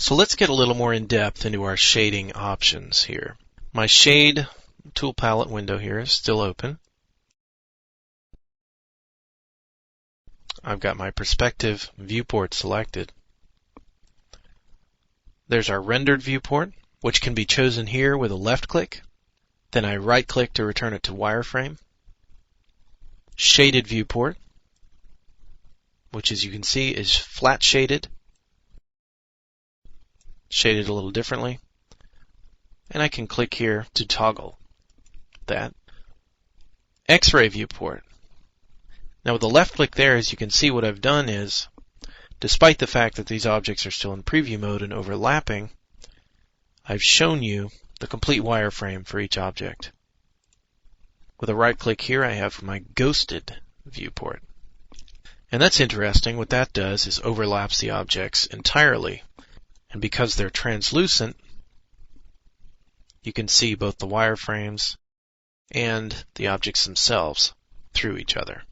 So let's get a little more in depth into our shading options here. My shade tool palette window here is still open. I've got my perspective viewport selected. There's our rendered viewport, which can be chosen here with a left click. Then I right click to return it to wireframe. Shaded viewport, which as you can see is flat shaded. Shaded a little differently. And I can click here to toggle that. X-ray viewport. Now with the left click there, as you can see, what I've done is, despite the fact that these objects are still in preview mode and overlapping, I've shown you the complete wireframe for each object. With a right click here, I have my ghosted viewport. And that's interesting. What that does is overlaps the objects entirely. And because they're translucent, you can see both the wireframes and the objects themselves through each other.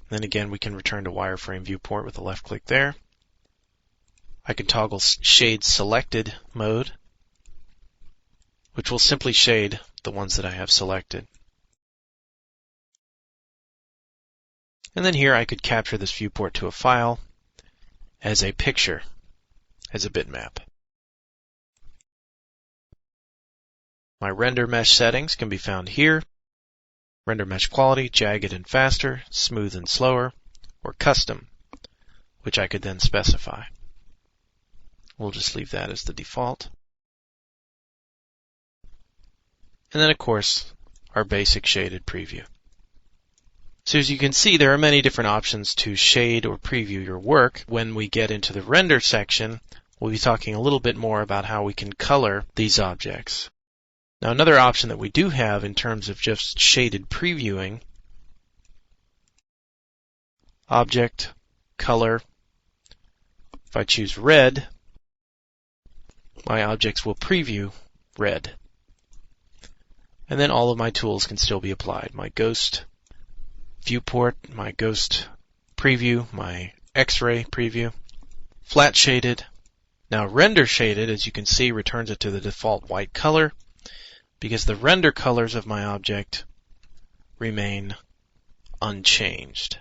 Then again, we can return to wireframe viewport with a left click there. I can toggle shade selected mode, which will simply shade the ones that I have selected. And then here I could capture this viewport to a file as a picture, as a bitmap. My render mesh settings can be found here. Render mesh quality, jagged and faster, smooth and slower, or custom, which I could then specify. We'll just leave that as the default. And then of course, our basic shaded preview. So as you can see, there are many different options to shade or preview your work. When we get into the render section, we'll be talking a little bit more about how we can color these objects. Now another option that we do have in terms of just shaded previewing, object, color. If I choose red, my objects will preview red. And then all of my tools can still be applied. My ghost viewport, my ghost preview, my X-ray preview, flat shaded. Now render shaded, as you can see, returns it to the default white color, because the render colors of my object remain unchanged.